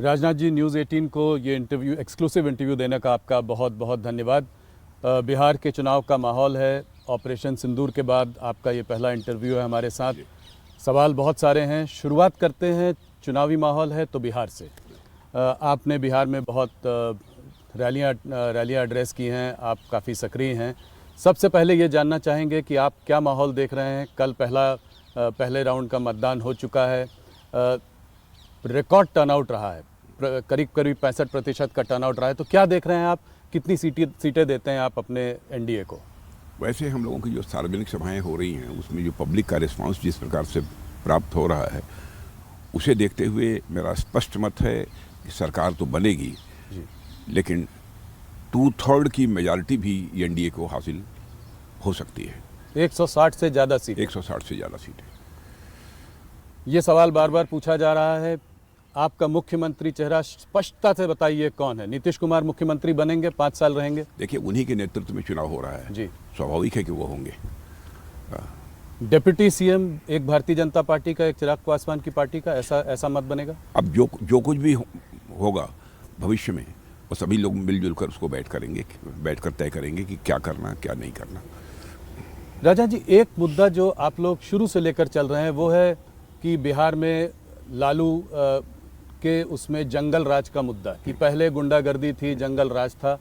Rajnath ji, news 18 को ये interview, exclusive interview देने का आपका बहुत बहुत धन्यवाद। बिहार के चुनाव का माहौल है, ऑपरेशन सिंदूर के बाद आपका ये पहला इंटरव्यू है हमारे साथ। सवाल बहुत सारे हैं, शुरुआत करते हैं। चुनावी माहौल है तो बिहार से। आपने बिहार में बहुत रैलियाँ एड्रेस की हैं, आप काफ़ी सक्रिय हैं। सबसे पहले ये जानना चाहेंगे कि आप क्या माहौल देख रहे हैं। कल पहले राउंड का मतदान हो चुका है, रिकॉर्ड टर्नआउट रहा है, करीब 65% का टर्नआउट रहा है। तो क्या देख रहे हैं आप, कितनी सीटें देते हैं आप अपने एनडीए को? वैसे हम लोगों की जो सार्वजनिक सभाएं हो रही हैं उसमें जो पब्लिक का रिस्पांस जिस प्रकार से प्राप्त हो रहा है, उसे देखते हुए मेरा स्पष्ट मत है कि सरकार तो बनेगी, लेकिन 2/3 की मेजॉरिटी भी एनडीए को हासिल हो सकती है। 160 से ज़्यादा सीटें। 160 से ज़्यादा सीटें। ये सवाल बार बार पूछा जा रहा है। आपका मुख्यमंत्री चेहरा स्पष्टता से बताइए, कौन है? नीतीश कुमार मुख्यमंत्री बनेंगे, 5 साल रहेंगे? देखिए, उन्हीं के नेतृत्व में चुनाव हो रहा है जी, स्वाभाविक है कि वो होंगे। डिप्टी सीएम एक भारतीय जनता पार्टी का, एक चिराग पासवान की पार्टी का, ऐसा मत बनेगा? अब जो कुछ भी होगा भविष्य में, वो सभी लोग मिलजुल कर उसको बैठकर तय करेंगे कि क्या करना क्या नहीं करना। राजा जी, एक मुद्दा जो आप लोग शुरू से लेकर चल रहे हैं वो है कि बिहार में लालू के उसमें जंगल राज का मुद्दा, कि पहले गुंडागर्दी थी, जंगल राज था।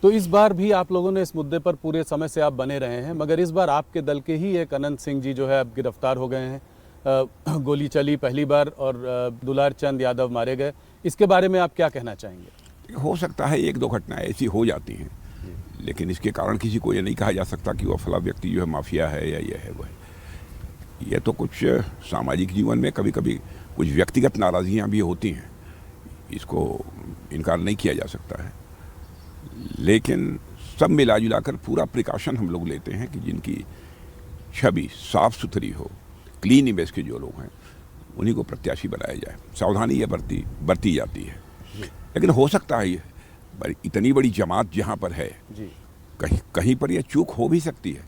तो इस बार भी आप लोगों ने इस मुद्दे पर पूरे समय से आप बने रहे हैं, मगर इस बार आपके दल के ही एक अनंत सिंह जी जो है अब गिरफ्तार हो गए हैं। गोली चली पहली बार और दुलार चंद यादव मारे गए। इसके बारे में आप क्या कहना चाहेंगे? हो सकता है 1-2 घटनाएं ऐसी हो जाती हैं, लेकिन इसके कारण किसी को ये नहीं कहा जा सकता कि वह फला व्यक्ति जो है माफिया है या ये है वह है। यह तो कुछ सामाजिक जीवन में कभी कभी कुछ व्यक्तिगत नाराज़गियाँ भी होती हैं, इसको इनकार नहीं किया जा सकता है। लेकिन सब मिला जुला कर पूरा प्रिकॉशन हम लोग लेते हैं कि जिनकी छवि साफ सुथरी हो, क्लीन इमेज के जो लोग हैं, उन्हीं को प्रत्याशी बनाया जाए। सावधानी ये बरती जाती है, लेकिन हो सकता है इतनी बड़ी जमात जहाँ पर है, कहीं पर यह चूक हो भी सकती है।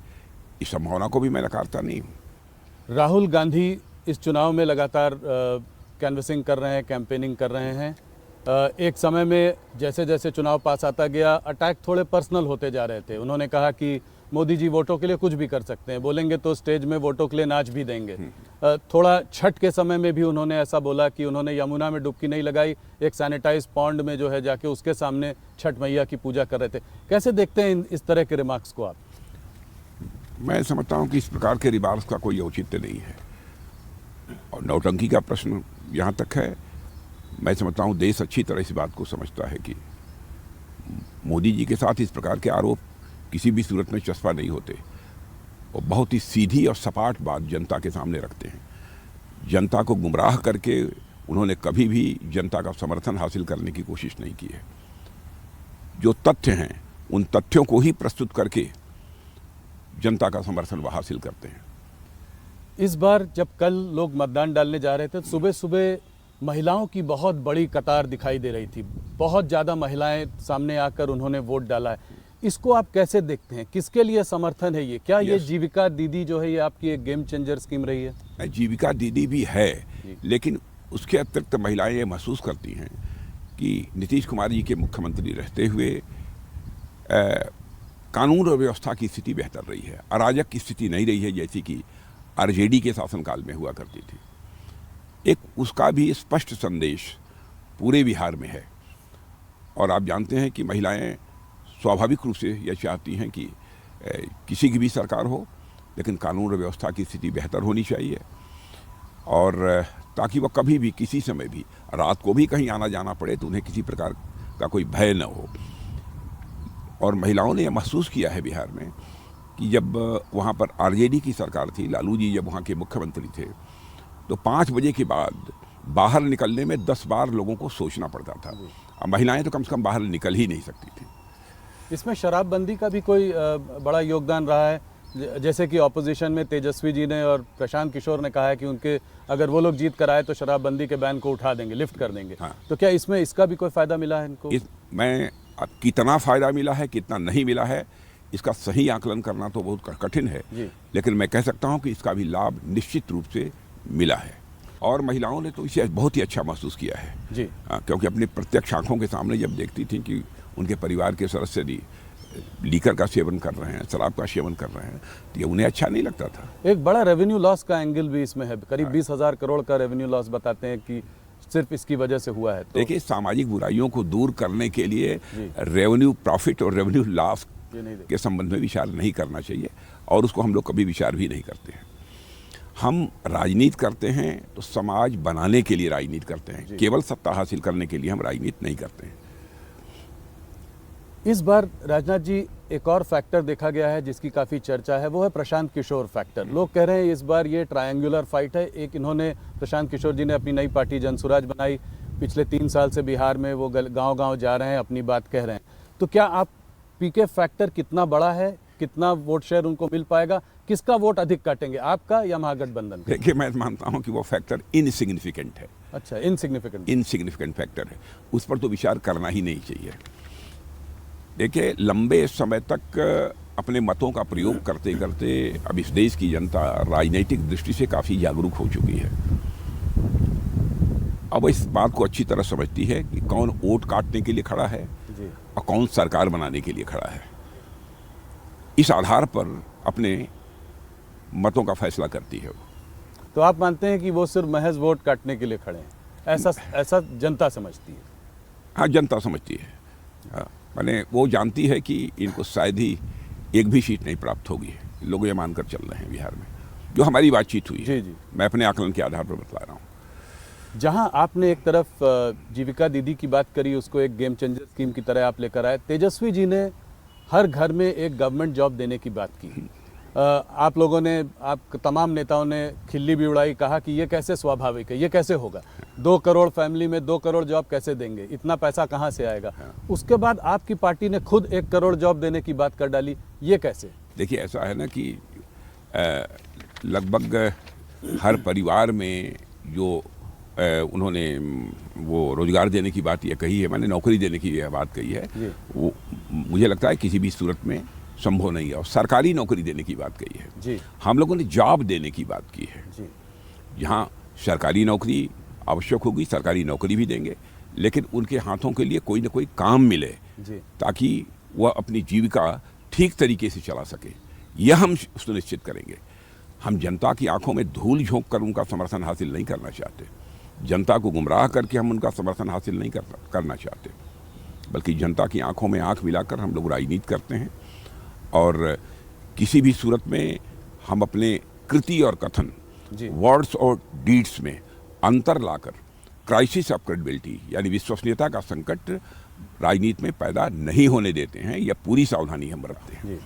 इस संभावना को भी मैं नकारता नहीं हूँ। राहुल गांधी इस चुनाव में लगातार कैनवसिंग कर रहे हैं, कैंपेनिंग कर रहे हैं। एक समय में जैसे जैसे चुनाव पास आता गया, अटैक थोड़े पर्सनल होते जा रहे थे। उन्होंने कहा कि मोदी जी वोटों के लिए कुछ भी कर सकते हैं, बोलेंगे तो स्टेज में वोटों के लिए नाच भी देंगे। थोड़ा छठ के समय में भी उन्होंने ऐसा बोला कि उन्होंने यमुना में डुबकी नहीं लगाई, एक सैनिटाइज पॉन्ड में जो है जाके उसके सामने छठ मैया की पूजा कर रहे थे। कैसे देखते हैं इस तरह के रिमार्क्स को आप? मैं समझता हूँ कि इस प्रकार के रिमार्क्स का कोई औचित्य नहीं है, और नौटंकी का प्रश्न यहाँ तक है। मैं समझता हूँ देश अच्छी तरह इस बात को समझता है कि मोदी जी के साथ इस प्रकार के आरोप किसी भी सूरत में चस्पा नहीं होते। वो बहुत ही सीधी और सपाट बात जनता के सामने रखते हैं। जनता को गुमराह करके उन्होंने कभी भी जनता का समर्थन हासिल करने की कोशिश नहीं की है। जो तथ्य हैं उन तथ्यों को ही प्रस्तुत करके जनता का समर्थन वह हासिल करते हैं। इस बार जब कल लोग मतदान डालने जा रहे थे, सुबह सुबह महिलाओं की बहुत बड़ी कतार दिखाई दे रही थी। बहुत ज़्यादा महिलाएं सामने आकर उन्होंने वोट डाला है। इसको आप कैसे देखते हैं? किसके लिए समर्थन है ये? क्या ये जीविका दीदी जो है ये आपकी एक गेम चेंजर स्कीम रही है? जीविका दीदी भी है, लेकिन उसके अतिरिक्त महिलाएं ये महसूस करती हैं कि नीतीश कुमार जी के मुख्यमंत्री रहते हुए कानून और व्यवस्था की स्थिति बेहतर रही है। अराजक की स्थिति नहीं रही है जैसी कि आरजेडी के शासनकाल में हुआ करती थी। एक उसका भी स्पष्ट संदेश पूरे बिहार में है। और आप जानते हैं कि महिलाएं स्वाभाविक रूप से यह चाहती हैं कि किसी की भी सरकार हो, लेकिन कानून और व्यवस्था की स्थिति बेहतर होनी चाहिए, और ताकि वह कभी भी किसी समय भी रात को भी कहीं आना जाना पड़े तो उन्हें किसी प्रकार का कोई भय न हो। और महिलाओं ने यह महसूस किया है बिहार में कि जब वहाँ पर आरजेडी की सरकार थी, लालू जी जब वहाँ के मुख्यमंत्री थे, तो 5 बजे के बाद बाहर निकलने में 10 बार लोगों को सोचना पड़ता था। अब महिलाएं तो कम से कम बाहर निकल ही नहीं सकती थी। इसमें शराबबंदी का भी कोई बड़ा योगदान रहा है? जैसे कि ऑपोजिशन में तेजस्वी जी ने और प्रशांत किशोर ने कहा है कि उनके अगर वो लोग जीत कर आए तो शराबबंदी के बैन को उठा देंगे, लिफ्ट कर देंगे। हाँ। तो क्या इसमें इसका भी कोई फ़ायदा मिला है इनको? कितना फ़ायदा मिला है, कितना नहीं मिला है, इसका सही आकलन करना तो बहुत कठिन है, लेकिन मैं कह सकता हूँ कि इसका भी लाभ निश्चित रूप से मिला है। और महिलाओं ने तो इसे बहुत ही अच्छा महसूस किया है जी। क्योंकि अपनी प्रत्यक्ष आंखों के सामने जब देखती थी कि उनके परिवार के सदस्य लीकर का सेवन कर रहे हैं, शराब का सेवन कर रहे हैं, तो ये उन्हें अच्छा नहीं लगता था। एक बड़ा रेवेन्यू लॉस का एंगल भी इसमें है, करीब 20,000 करोड़ का रेवेन्यू लॉस बताते हैं कि सिर्फ इसकी वजह से हुआ है। तो देखिए, सामाजिक बुराइयों को दूर करने के लिए रेवेन्यू प्रॉफिट और रेवेन्यू लॉस के संबंध में विचार नहीं करना चाहिए, और उसको हम लोग कभी विचार भी नहीं करते हैं। हम राजनीति करते हैं तो समाज बनाने के लिए राजनीति करते हैं, केवल सत्ता हासिल करने के लिए हम राजनीति नहीं करते हैं। इस बार राजनाथ जी एक और फैक्टर देखा गया है जिसकी काफ़ी चर्चा है, वो है प्रशांत किशोर फैक्टर। लोग कह रहे हैं इस बार ये ट्रायंगुलर फाइट है। एक इन्होंने, प्रशांत किशोर जी ने अपनी नई पार्टी जनसुराज बनाई, पिछले 3 साल से बिहार में वो गांव-गांव जा रहे हैं, अपनी बात कह रहे हैं। तो क्या आप पीके फैक्टर कितना बड़ा है, कितना वोट शेयर उनको मिल पाएगा, किसका वोट अधिक काटेंगे, आपका या महागठबंधन का? देखिए, मैं मानता हूँ कि वो फैक्टर इनसिग्निफिकेंट है। अच्छा, इनसिग्निफिकेंट फैक्टर है, उस पर तो विचार करना ही नहीं चाहिए। देखिए, लंबे समय तक अपने मतों का प्रयोग करते करते अब इस देश की जनता राजनीतिक दृष्टि से काफ़ी जागरूक हो चुकी है। अब इस बात को अच्छी तरह समझती है कि कौन वोट काटने के लिए खड़ा है और कौन सरकार बनाने के लिए खड़ा है। इस आधार पर अपने मतों का फैसला करती है वो। तो आप मानते हैं कि वो सिर्फ महज वोट काटने के लिए खड़े हैं, ऐसा जनता समझती है? हाँ, जनता समझती है। माने वो जानती है कि इनको शायद ही एक भी सीट नहीं प्राप्त होगी। लोग ये मानकर चल रहे हैं बिहार में, जो हमारी बातचीत हुई है। मैं अपने आकलन के आधार पर बतला रहा हूँ। जहां आपने एक तरफ जीविका दीदी की बात करी, उसको एक गेम चेंजर स्कीम की तरह आप लेकर आए, तेजस्वी जी ने हर घर में एक गवर्नमेंट जॉब देने की बात की। आप लोगों ने, आप तमाम नेताओं ने खिल्ली भी उड़ाई, कहा कि ये कैसे स्वाभाविक है, ये कैसे होगा, 2 करोड़ फैमिली में 2 करोड़ जॉब कैसे देंगे, इतना पैसा कहाँ से आएगा। उसके बाद आपकी पार्टी ने खुद 1 करोड़ जॉब देने की बात कर डाली, ये कैसे? देखिए, ऐसा है ना कि लगभग हर परिवार में जो उन्होंने वो रोजगार देने की बात ये कही है, मैंने नौकरी देने की यह बात कही है, वो मुझे लगता है किसी भी सूरत में संभव नहीं है। और सरकारी नौकरी देने की बात कही है जी। हम लोगों ने जॉब देने की बात की है जी। जहाँ सरकारी नौकरी आवश्यक होगी, सरकारी नौकरी भी देंगे, लेकिन उनके हाथों के लिए कोई ना कोई काम मिले जी, ताकि वह अपनी जीविका ठीक तरीके से चला सके। यह हम सुनिश्चित करेंगे। हम जनता की आंखों में धूल झोंक कर उनका समर्थन हासिल नहीं करना चाहते, जनता को गुमराह करके हम उनका समर्थन हासिल नहीं करना चाहते, बल्कि जनता की आंखों में आंख मिलाकर हम लोग राजनीति करते हैं। और किसी भी सूरत में हम अपने कृति और कथन, वर्ड्स और डीड्स में अंतर लाकर क्राइसिस ऑफ क्रेडिबिलिटी यानी विश्वसनीयता का संकट राजनीति में पैदा नहीं होने देते हैं। यह पूरी सावधानी हम रखते हैं।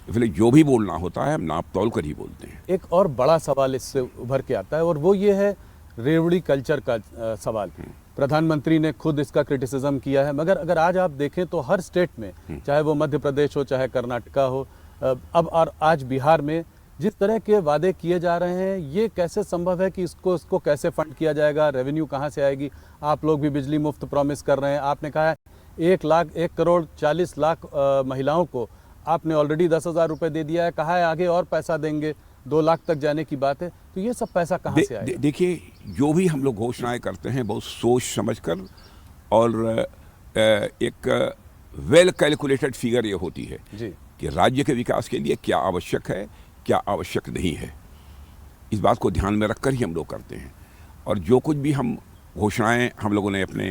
इसलिए जो भी बोलना होता है हम नाप तौल कर ही बोलते हैं। एक और बड़ा सवाल इससे उभर के आता है, और वो ये है रेवड़ी कल्चर का सवाल। प्रधानमंत्री ने खुद इसका क्रिटिसिज्म किया है, मगर अगर आज आप देखें तो हर स्टेट में, चाहे वो मध्य प्रदेश हो, चाहे कर्नाटका हो, अब और आज बिहार में जिस तरह के वादे किए जा रहे हैं, ये कैसे संभव है कि इसको कैसे फंड किया जाएगा, रेवेन्यू कहाँ से आएगी? आप लोग भी बिजली मुफ्त प्रॉमिस कर रहे हैं। आपने कहा है 1 करोड़ 40 लाख महिलाओं को आपने ऑलरेडी 10,000 रुपये दे दिया है, कहा है आगे और पैसा देंगे, 2 लाख तक जाने की बात है। तो ये सब पैसा कहाँ से आएगा? देखिए, जो भी हम लोग घोषणाएं करते हैं बहुत सोच समझकर और एक वेल कैलकुलेटेड फिगर ये होती है कि राज्य के विकास के लिए क्या आवश्यक है, क्या आवश्यक नहीं है। इस बात को ध्यान में रखकर ही हम लोग करते हैं। और जो कुछ भी हम घोषणाएं हम लोगों ने अपने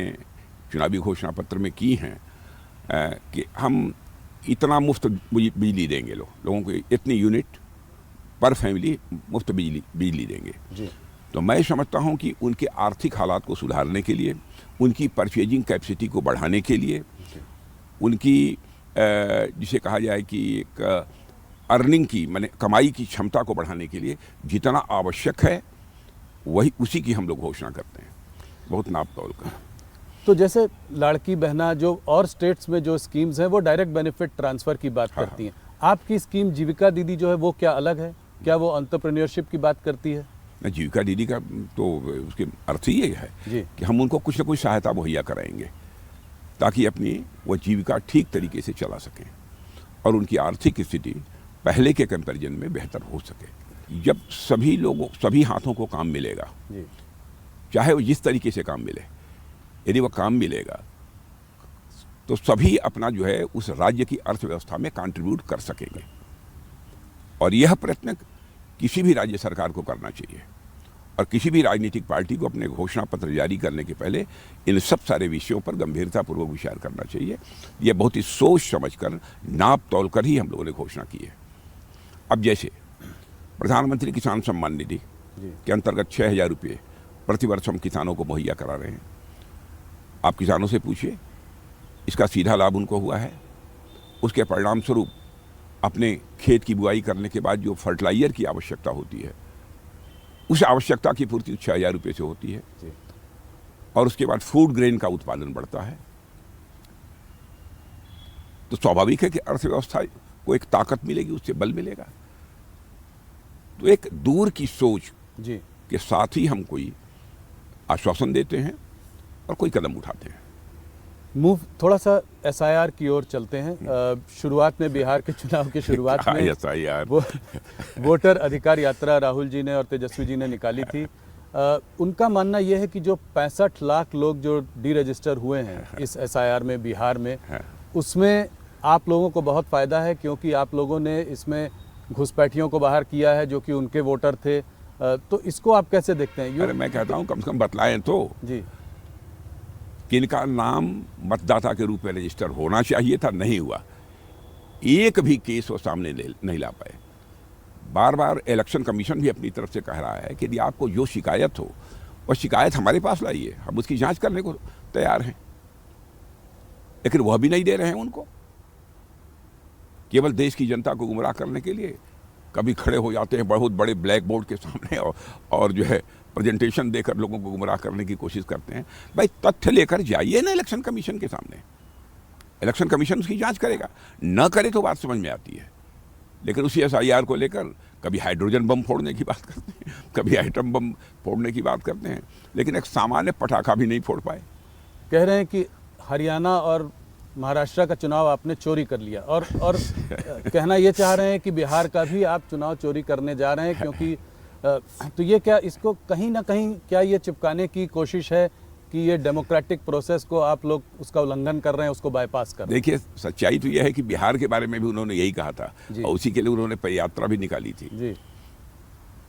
चुनावी घोषणा पत्र में की हैं कि हम इतना मुफ्त बिजली देंगे, लोगों को इतनी यूनिट पर फैमिली मुफ्त बिजली देंगे जी। तो मैं समझता हूं कि उनके आर्थिक हालात को सुधारने के लिए, उनकी परचेजिंग कैपेसिटी को बढ़ाने के लिए, उनकी जिसे कहा जाए कि एक अर्निंग की माने कमाई की क्षमता को बढ़ाने के लिए जितना आवश्यक है वही उसी की हम लोग घोषणा करते हैं, बहुत नाप तौल कर। तो जैसे लाड़की बहना, जो और स्टेट्स में जो स्कीम्स हैं वो डायरेक्ट बेनिफिट ट्रांसफ़र की बात करती हैं, आपकी स्कीम जीविका दीदी जो है वो क्या अलग है? क्या वो एंटरप्रेन्योरशिप की बात करती है? जीविका दीदी का तो उसके अर्थ ही ये है कि हम उनको कुछ न कुछ सहायता मुहैया कराएंगे ताकि अपनी वो जीविका ठीक तरीके से चला सकें और उनकी आर्थिक स्थिति पहले के कंपैरिजन में बेहतर हो सके। जब सभी हाथों को काम मिलेगा, चाहे वो जिस तरीके से काम मिले, यदि वह काम मिलेगा तो सभी अपना जो है उस राज्य की अर्थव्यवस्था में कंट्रीब्यूट कर सकेंगे। और यह प्रयत्न किसी भी राज्य सरकार को करना चाहिए और किसी भी राजनीतिक पार्टी को अपने घोषणा पत्र जारी करने के पहले इन सब सारे विषयों पर गंभीरतापूर्वक विचार करना चाहिए। ये बहुत ही सोच समझकर, नाप तोल कर ही हम लोगों ने घोषणा की है। अब जैसे प्रधानमंत्री किसान सम्मान निधि के अंतर्गत 6,000 रुपये प्रतिवर्ष हम किसानों को मुहैया करा रहे हैं। आप किसानों से पूछिए, इसका सीधा लाभ उनको हुआ है। उसके परिणाम स्वरूप अपने खेत की बुआई करने के बाद जो फर्टिलाइजर की आवश्यकता होती है, उस आवश्यकता की पूर्ति 6,000 रुपये से होती है। और उसके बाद फूड ग्रेन का उत्पादन बढ़ता है। तो स्वाभाविक है कि अर्थव्यवस्था को एक ताकत मिलेगी, उससे बल मिलेगा। तो एक दूर की सोच के साथ ही हम कोई आश्वासन देते हैं और कोई कदम उठाते हैं। मूव थोड़ा सा SIR की ओर चलते हैं। शुरुआत में बिहार के चुनाव की शुरुआत में SIR वोटर अधिकार यात्रा राहुल जी ने और तेजस्वी जी ने निकाली थी। उनका मानना यह है कि जो 65 लाख लोग जो डीरजिस्टर हुए हैं इस SIR में बिहार में, उसमें आप लोगों को बहुत फ़ायदा है, क्योंकि आप लोगों ने इसमें घुसपैठियों को बाहर किया है जो कि उनके वोटर थे। तो इसको आप कैसे देखते हैं? अरे मैं कहता हूँ कम से कम बतलाएं तो जी, किनका नाम मतदाता के रूप में रजिस्टर होना चाहिए था, नहीं हुआ। एक भी केस वो सामने नहीं ला पाए। बार बार इलेक्शन कमीशन भी अपनी तरफ से कह रहा है कि यदि आपको जो शिकायत हो वह शिकायत हमारे पास लाइए, हम उसकी जांच करने को तैयार हैं। लेकिन वह भी नहीं दे रहे हैं उनको। केवल देश की जनता को गुमराह करने के लिए कभी खड़े हो जाते हैं बहुत बड़े ब्लैक बोर्ड के सामने और जो है प्रेजेंटेशन देकर लोगों को गुमराह करने की कोशिश करते हैं। भाई तथ्य लेकर जाइए ना इलेक्शन कमीशन के सामने, इलेक्शन कमीशन उसकी जांच करेगा। न करे तो बात समझ में आती है, लेकिन उसी SIR को लेकर कभी हाइड्रोजन बम फोड़ने की बात करते हैं, कभी आइटम बम फोड़ने की बात करते हैं, लेकिन एक सामान्य पटाखा भी नहीं फोड़ पाए। कह रहे हैं कि हरियाणा और महाराष्ट्र का चुनाव आपने चोरी कर लिया, और कहना ये चाह रहे हैं कि बिहार का भी आप चुनाव चोरी करने जा रहे हैं, क्योंकि तो ये क्या, इसको कहीं ना कहीं क्या ये चिपकाने की कोशिश है कि ये डेमोक्रेटिक प्रोसेस को आप लोग उसका उल्लंघन कर रहे हैं, उसको बाईपास कर रहे हैं? देखिए, सच्चाई तो यह है कि बिहार के बारे में भी उन्होंने यही कहा था और उसी के लिए उन्होंने पदयात्रा भी निकाली थी जी,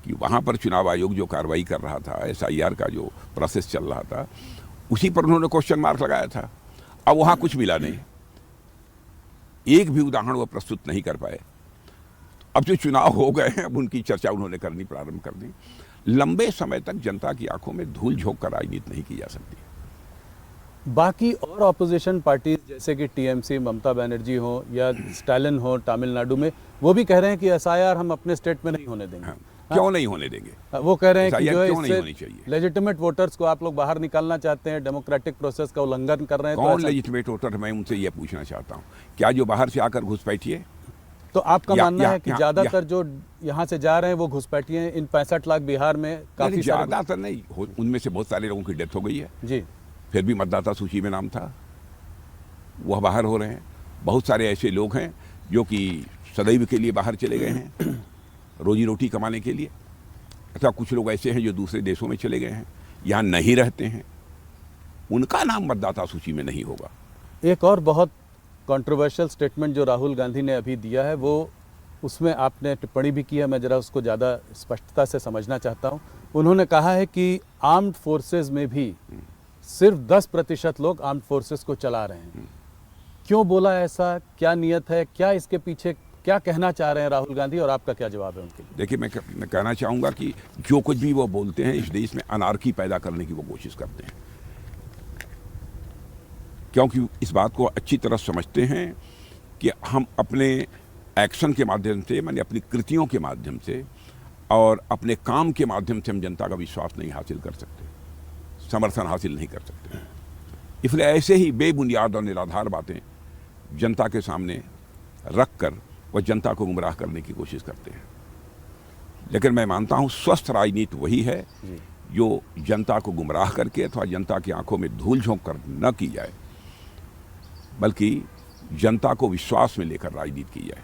कि वहाँ पर चुनाव आयोग जो कार्रवाई कर रहा था, SIR का जो प्रोसेस चल रहा था, उसी पर उन्होंने क्वेश्चन मार्क लगाया था। अब वहाँ कुछ मिला नहीं, एक भी उदाहरण वो प्रस्तुत नहीं कर पाए। अब जो चुनाव हो गए हैं, अब उनकी चर्चा उन्होंने करनी प्रारंभ कर दी। लंबे समय तक जनता की आंखों में धूल झोंक कर राजनीति नहीं की जा सकती। बाकी और ऑपोजिशन पार्टी जैसे कि TMC, ममता बनर्जी हो या स्टालिन हो तमिलनाडु में, वो भी कह रहे हैं कि SIR हम अपने स्टेट में नहीं होने देंगे। हाँ, क्यों नहीं होने देंगे? वो कह रहे हैं कि जो है नहीं होनी चाहिए। लेजिटिमेट वोटर्स को आप लोग बाहर निकालना चाहते हैं, डेमोक्रेटिक प्रोसेस का उल्लंघन कर रहे हैं। कौन लेजिटिमेट वोटर? मैं उनसे ये पूछना चाहता हूँ, क्या जो बाहर से आकर घुसपैठिए? तो आपका मानना है कि ज्यादातर जो यहाँ से जा रहे हैं वो घुसपैठिए हैं? इन 65 लाख बिहार में काफी ज्यादातर नहीं, उनमें से बहुत सारे लोगों की डेथ हो गई है जी, फिर भी मतदाता सूची में नाम था, वह बाहर हो रहे हैं। बहुत सारे ऐसे लोग हैं जो कि सदैव के लिए बाहर चले गए हैं रोजी रोटी कमाने के लिए, अथवा कुछ लोग ऐसे हैं जो दूसरे देशों में चले गए हैं, यहाँ नहीं रहते हैं, उनका नाम मतदाता सूची में नहीं होगा। एक और बहुत कंट्रोवर्शियल स्टेटमेंट जो राहुल गांधी ने अभी दिया है, वो उसमें आपने टिप्पणी भी की है, मैं ज़रा उसको ज़्यादा स्पष्टता से समझना चाहता हूँ। उन्होंने कहा है कि आर्म्ड फोर्सेस में भी सिर्फ 10% लोग आर्म्ड फोर्सेस को चला रहे हैं। क्यों बोला ऐसा? क्या नियत है? क्या इसके पीछे क्या कहना चाह रहे हैं राहुल गांधी, और आपका क्या जवाब है उनके लिए? देखिए, मैं कहना चाहूँगा कि जो कुछ भी वो बोलते हैं, इस देश में अनार्की पैदा करने की वो कोशिश करते हैं, क्योंकि इस बात को अच्छी तरह समझते हैं कि हम अपने एक्शन के माध्यम से, माने अपनी कृतियों के माध्यम से और अपने काम के माध्यम से हम जनता का विश्वास नहीं हासिल कर सकते, समर्थन हासिल नहीं कर सकते। इसलिए ऐसे ही बेबुनियाद और निराधार बातें जनता के सामने रख कर वह जनता को गुमराह करने की कोशिश करते हैं। लेकिन मैं मानता हूँ स्वस्थ राजनीति वही है जो जनता को गुमराह करके अथवा जनता की आंखों में धूल झोंक कर न की जाए, बल्कि जनता को विश्वास में लेकर राजनीति की जाए।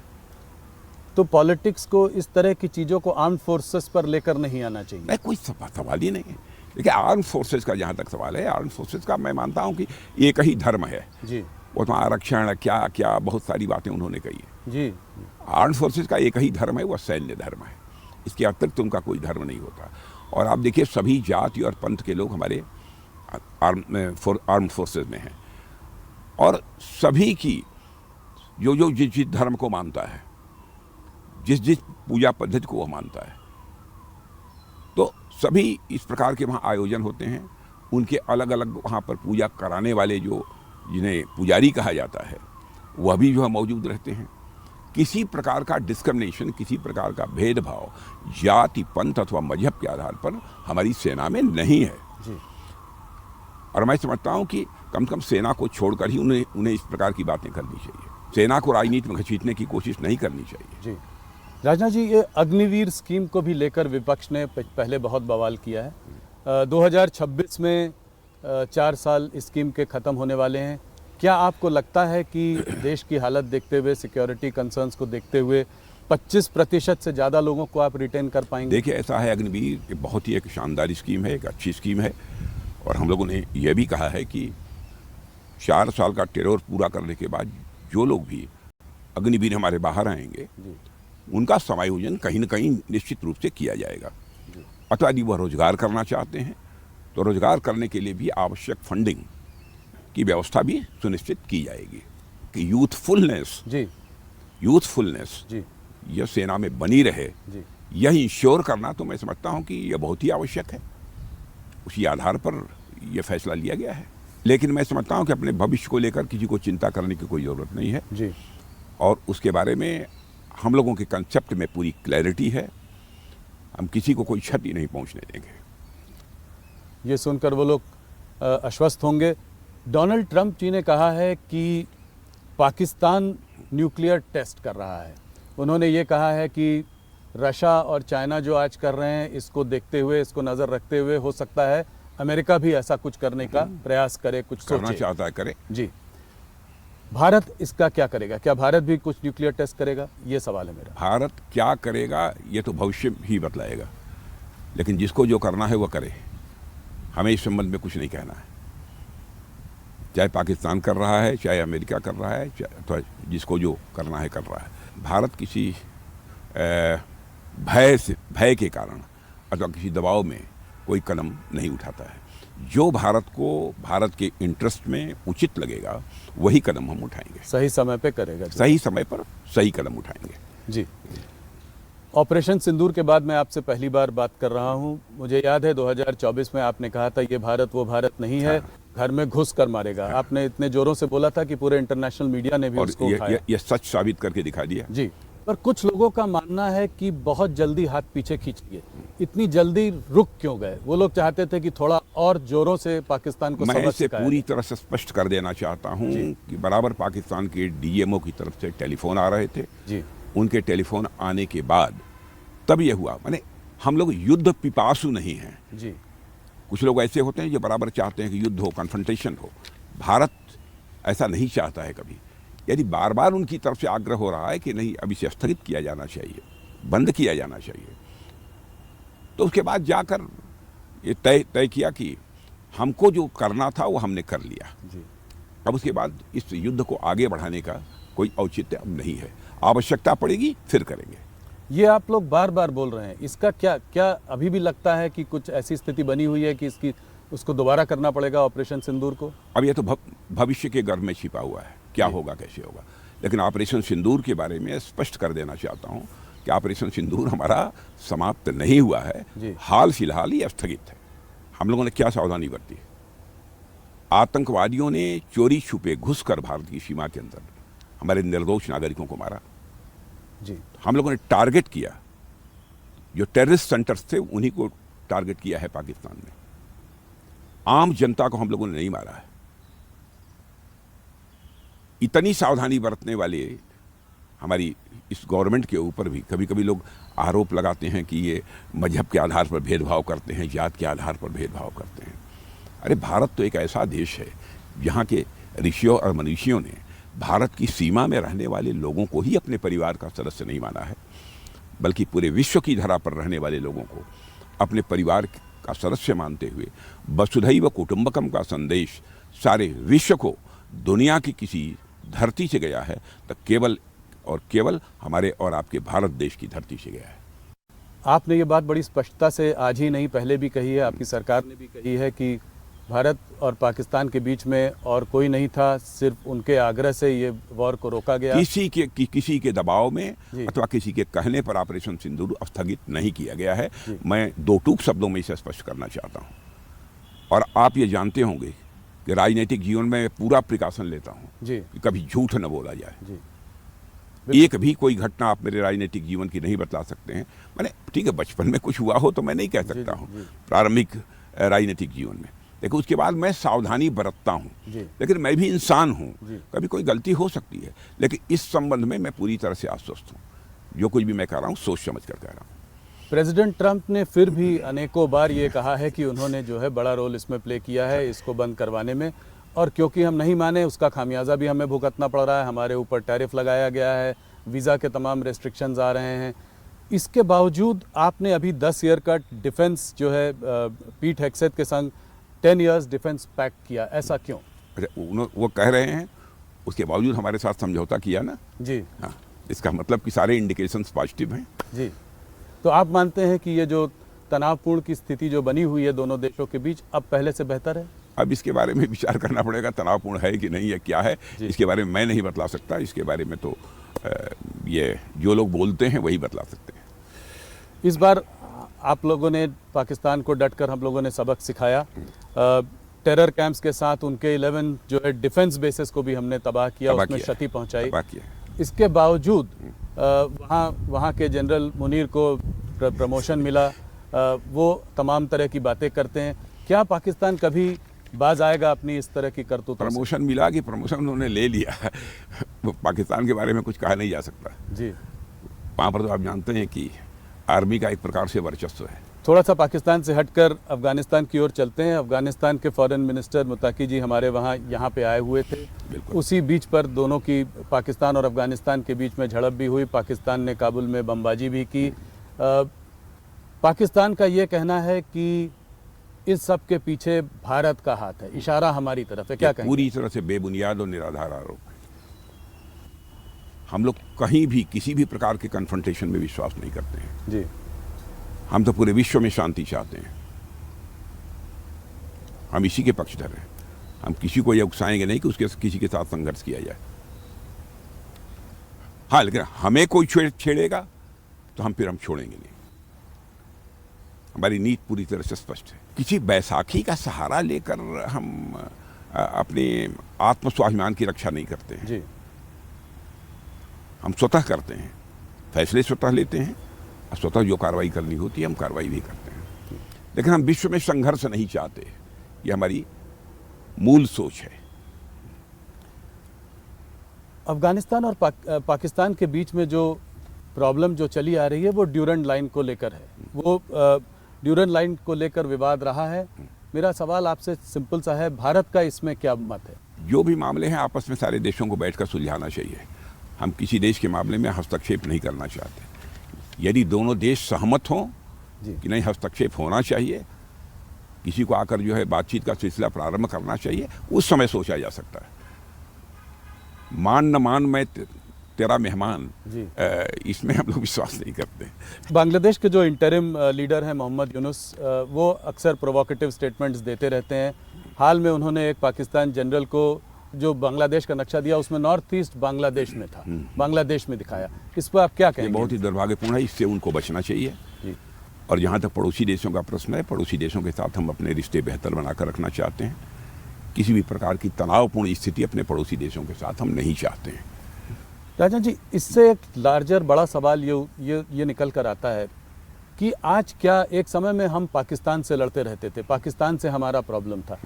तो पॉलिटिक्स को इस तरह की चीज़ों को आर्म्ड फोर्सेस पर लेकर नहीं आना चाहिए? नहीं, कोई सवाल ही नहीं है। देखिए, आर्म फोर्सेस का जहाँ तक सवाल है, आर्म फोर्सेस का मैं मानता हूँ कि एक ही धर्म है जी वो तो आरक्षण क्या क्या बहुत सारी बातें उन्होंने कही है। जी आर्म फोर्सेस का एक ही धर्म है, वह सैन्य धर्म है। इसके अतिरिक्त उनका कोई धर्म नहीं होता। और आप देखिए, सभी जाति और पंथ के लोग हमारे आर्म फोर्सेस में हैं, और सभी की जो जिस जिस धर्म को मानता है, जिस जिस पूजा पद्धति को वह मानता है, तो सभी इस प्रकार के वहाँ आयोजन होते हैं। उनके अलग अलग वहाँ पर पूजा कराने वाले जो जिन्हें पुजारी कहा जाता है, वह भी जो है मौजूद रहते हैं। किसी प्रकार का डिस्क्रिमिनेशन, किसी प्रकार का भेदभाव जाति, पंथ अथवा मजहब के आधार पर हमारी सेना में नहीं है जी। और मैं समझता हूँ कि कम से कम सेना को छोड़कर ही उन्हें इस प्रकार की बातें करनी चाहिए। सेना को राजनीति में घसीटने की कोशिश नहीं करनी चाहिए। जी राजनाथ जी, ये अग्निवीर स्कीम को भी लेकर विपक्ष ने पहले बहुत बवाल किया है। 2026 में 4 साल इस स्कीम के ख़त्म होने वाले हैं। क्या आपको लगता है कि देश की हालत देखते हुए, सिक्योरिटी कंसर्न्स को देखते हुए 25% से ज़्यादा लोगों को आप रिटेन कर पाएंगे? देखिए, ऐसा है, अग्निवीर बहुत ही एक शानदार स्कीम है, एक अच्छी स्कीम है। और हम लोगों ने यह भी कहा है कि 4 साल का टेरोर पूरा करने के बाद जो लोग भी अग्निवीर हमारे बाहर आएंगे, उनका समायोजन कहीं न कहीं निश्चित रूप से किया जाएगा। अथवा यदि वह रोजगार करना चाहते हैं तो रोजगार करने के लिए भी आवश्यक फंडिंग की व्यवस्था भी सुनिश्चित की जाएगी कि यूथफुलनेस जी यह सेना में बनी रहे। जी यह इंश्योर करना तो मैं समझता हूं कि यह बहुत ही आवश्यक है। उसी आधार पर यह फैसला लिया गया है। लेकिन मैं समझता हूं कि अपने भविष्य को लेकर किसी को चिंता करने की कोई ज़रूरत नहीं है जी। और उसके बारे में हम लोगों के कंसेप्ट में पूरी क्लैरिटी है। हम किसी को कोई क्षति नहीं पहुंचने देंगे। ये सुनकर वो लोग आश्वस्त होंगे। डोनाल्ड ट्रंप जी ने कहा है कि पाकिस्तान न्यूक्लियर टेस्ट कर रहा है। उन्होंने ये कहा है कि रशिया और चाइना जो आज कर रहे हैं, इसको देखते हुए, इसको नज़र रखते हुए हो सकता है अमेरिका भी ऐसा कुछ करने का प्रयास करे, कुछ करना सोचे। चाहता है करे। जी। भारत इसका क्या करेगा? क्या भारत भी कुछ न्यूक्लियर टेस्ट करेगा? ये सवाल है मेरा। भारत क्या करेगा ये तो भविष्य ही बतलाएगा, लेकिन जिसको जो करना है वह करे। हमें इस संबंध में कुछ नहीं कहना है। चाहे पाकिस्तान कर रहा है, चाहे अमेरिका कर रहा है, तो जिसको जो करना है कर रहा है। भारत किसी भय के कारण अथवा किसी दबाव में कोई कदम नहीं उठाता है। जो भारत को भारत के इंटरेस्ट में उचित लगेगा वही कदम हम उठाएंगे। सही समय पे करेगा। सही समय पर सही कदम उठाएंगे। जी। ऑपरेशन सिंदूर के बाद मैं आपसे पहली बार बात कर रहा हूं। मुझे याद है 2024 में आपने कहा था ये भारत वो भारत नहीं है, घर में घुस कर मारेगा। आपने इतने जोरों से बोला था कि पूरे इंटरनेशनल मीडिया ने भी उसको उठाया। ये सच साबित करके दिखा दिया। जी। पर कुछ लोगों का मानना है कि बहुत जल्दी हाथ पीछे खींच लिए। इतनी जल्दी रुक क्यों गए? वो लोग चाहते थे कि थोड़ा और जोरों से पाकिस्तान को मैं इसे पूरी तरह से स्पष्ट कर देना चाहता हूं कि बराबर पाकिस्तान के डीएमओ की तरफ से टेलीफोन आ रहे थे। जी। उनके टेलीफोन आने के बाद तब यह हुआ। माने हम लोग युद्ध पिपासु नहीं हैं। जी। कुछ लोग ऐसे होते हैं जो बराबर चाहते हैं कि युद्ध हो, कन्फ्रंटेशन हो। भारत ऐसा नहीं चाहता है कभी। यदि बार बार उनकी तरफ से आग्रह हो रहा है कि नहीं, अब इसे स्थगित किया जाना चाहिए, बंद किया जाना चाहिए, तो उसके बाद जाकर ये तय किया कि हमको जो करना था वो हमने कर लिया। जी। अब उसके बाद इस युद्ध को आगे बढ़ाने का कोई औचित्य अब नहीं है। आवश्यकता पड़ेगी फिर करेंगे। ये आप लोग बार बार बोल रहे हैं, इसका क्या अभी भी लगता है कि कुछ ऐसी स्थिति बनी हुई है कि उसको दोबारा करना पड़ेगा ऑपरेशन सिंदूर को? अब यह तो भविष्य के गर्भ में छिपा हुआ है, क्या होगा कैसे होगा। लेकिन ऑपरेशन सिंदूर के बारे में स्पष्ट कर देना चाहता हूं कि ऑपरेशन सिंदूर हमारा समाप्त नहीं हुआ है। हाल फिलहाल ही स्थगित है। हम लोगों ने क्या सावधानी बरती? आतंकवादियों ने चोरी छुपे घुसकर भारत की सीमा के अंदर हमारे निर्दोष नागरिकों को मारा। जी। हम लोगों ने टारगेट किया, जो टेररिस्ट सेंटर्स थे उन्हीं को टारगेट किया है पाकिस्तान ने। आम जनता को हम लोगों ने नहीं मारा है। इतनी सावधानी बरतने वाले हमारी इस गवर्नमेंट के ऊपर भी कभी कभी लोग आरोप लगाते हैं कि ये मजहब के आधार पर भेदभाव करते हैं, जात के आधार पर भेदभाव करते हैं। अरे भारत तो एक ऐसा देश है जहाँ के ऋषियों और मनीषियों ने भारत की सीमा में रहने वाले लोगों को ही अपने परिवार का सदस्य नहीं माना है, बल्कि पूरे विश्व की धरा पर रहने वाले लोगों को अपने परिवार का सदस्य मानते हुए वसुधैव कुटुंबकम का संदेश सारे विश्व को दुनिया की किसी धरती से गया है तो केवल और केवल हमारे और आपके भारत देश की धरती से गया है। आपने ये बात बड़ी स्पष्टता से आज ही नहीं पहले भी कही है, आपकी सरकार ने भी कही है कि भारत और पाकिस्तान के बीच में और कोई नहीं था, सिर्फ उनके आग्रह से ये वॉर को रोका गया। किसी के दबाव में अथवा किसी के कहने पर ऑपरेशन सिंदूर स्थगित नहीं किया गया है। मैं दो टूक शब्दों में इसे स्पष्ट करना चाहता हूँ। और आप ये जानते होंगे कि राजनीतिक जीवन में पूरा प्रिकॉशन लेता हूँ कि कभी झूठ न बोला जाए। एक भी कोई घटना आप मेरे राजनीतिक जीवन की नहीं बतला सकते हैं। मैंने ठीक है, बचपन में कुछ हुआ हो तो मैं नहीं कह सकता हूँ, प्रारंभिक राजनीतिक जीवन में, लेकिन उसके बाद मैं सावधानी बरतता हूँ। लेकिन मैं भी इंसान हूँ, कभी कोई गलती हो सकती है, लेकिन इस संबंध में मैं पूरी तरह से आश्वस्त हूँ। जो कुछ भी मैं कह रहा हूँ सोच समझ कर कह रहा हूँ। प्रेसिडेंट ट्रंप ने फिर भी अनेकों बार ये कहा है कि उन्होंने जो है बड़ा रोल इसमें प्ले किया है इसको बंद करवाने में, और क्योंकि हम नहीं माने उसका खामियाजा भी हमें भुगतना पड़ रहा है। हमारे ऊपर टैरिफ लगाया गया है, वीज़ा के तमाम रेस्ट्रिक्शंस आ रहे हैं। इसके बावजूद आपने अभी 10 ईयर का डिफेंस जो है पीट हेग्सेथ के संग 10 इयर्स डिफेंस पैक्ट किया, ऐसा क्यों? वो कह रहे हैं उसके बावजूद हमारे साथ समझौता किया ना जी। हाँ, इसका मतलब कि सारे इंडिकेशंस पॉजिटिव हैं जी। तो आप मानते हैं कि ये जो तनावपूर्ण की स्थिति जो बनी हुई है दोनों देशों के बीच अब पहले से बेहतर है? अब इसके बारे में विचार करना पड़ेगा, तनावपूर्ण है कि नहीं है, क्या है, इसके बारे में मैं नहीं बतला सकता। इसके बारे में तो ये जो लोग बोलते हैं वही बतला सकते हैं। इस बार आप लोगों ने पाकिस्तान को डटकर हम लोगों ने सबक सिखाया। टेरर कैंप्स के साथ उनके 11 जो है डिफेंस बेसिस को भी हमने तबाह किया, उसमें क्षति पहुंचाई। इसके बावजूद वहाँ के जनरल मुनीर को प्रमोशन मिला। वो तमाम तरह की बातें करते हैं। क्या पाकिस्तान कभी बाज आएगा अपनी इस तरह की करतूतों से? प्रमोशन मिला कि प्रमोशन उन्होंने ले लिया वो पाकिस्तान के बारे में कुछ कहा नहीं जा सकता जी। वहाँ पर तो आप जानते हैं कि आर्मी का एक प्रकार से वर्चस्व है। थोड़ा सा पाकिस्तान से हटकर अफगानिस्तान की ओर चलते हैं। अफगानिस्तान के फॉरेन मिनिस्टर मुताकी जी हमारे यहाँ पे आए हुए थे। उसी बीच पर दोनों की पाकिस्तान और अफगानिस्तान के बीच में झड़प भी हुई। पाकिस्तान ने काबुल में बमबाजी भी की। पाकिस्तान का ये कहना है कि इस सब के पीछे भारत का हाथ है, इशारा हमारी तरफ है, क्या कहेंगे? पूरी तरह से बेबुनियाद और निराधार आरोप है। हम लोग कहीं भी किसी भी प्रकार के कन्फ्रंटेशन में विश्वास नहीं करते हैं जी। हम तो पूरे विश्व में शांति चाहते हैं। हम इसी के पक्षधर हैं। हम किसी को ये उकसाएंगे नहीं कि उसके किसी के साथ संघर्ष किया जाए। हाँ, लेकिन हमें कोई छेड़ेगा तो हम छोड़ेंगे नहीं। हमारी नीति पूरी तरह से स्पष्ट है। किसी बैसाखी का सहारा लेकर हम अपने आत्मस्वाभिमान की रक्षा नहीं करते हैं जी। हम स्वतः करते हैं, फैसले स्वतः लेते हैं और स्वतः जो कार्रवाई करनी होती है हम कार्रवाई भी करते हैं। लेकिन हम विश्व में संघर्ष नहीं चाहते, ये हमारी मूल सोच है। अफगानिस्तान और पाकिस्तान के बीच में जो प्रॉब्लम जो चली आ रही है वो ड्यूरेंट लाइन को लेकर है। वो ड्यूरेंट लाइन को लेकर विवाद रहा है। मेरा सवाल आपसे सिंपल सा है, भारत का इसमें क्या मत है? जो भी मामले हैं आपस में सारे देशों को बैठकर सुलझाना चाहिए। हम किसी देश के मामले में हस्तक्षेप नहीं करना चाहते। यदि दोनों देश सहमत हों कि नहीं हस्तक्षेप होना चाहिए, किसी को आकर जो है बातचीत का सिलसिला प्रारंभ करना चाहिए, उस समय सोचा जा सकता है। मान न मान मैं तेरा मेहमान, इसमें हम लोग विश्वास नहीं करते। बांग्लादेश के जो इंटरिम लीडर हैं मोहम्मद यूनुस, वो अक्सर प्रोवोकेटिव स्टेटमेंट्स देते रहते हैं। हाल में उन्होंने एक पाकिस्तान जनरल को जो बांग्लादेश का नक्शा दिया उसमें नॉर्थ ईस्ट बांग्लादेश में था, बांग्लादेश में दिखाया। इस पर आप क्या कहेंगे? बहुत ही दुर्भाग्यपूर्ण है, इससे उनको बचना चाहिए। और जहाँ तक पड़ोसी देशों का प्रश्न है, पड़ोसी देशों के साथ हम अपने रिश्ते बेहतर बनाकर रखना चाहते हैं। किसी भी प्रकार की तनावपूर्ण स्थिति अपने पड़ोसी देशों के साथ हम नहीं चाहते हैं। राजन जी, इससे एक लार्जर बड़ा सवाल ये निकल कर आता है कि आज क्या एक समय में हम पाकिस्तान से लड़ते रहते थे, पाकिस्तान से हमारा प्रॉब्लम था,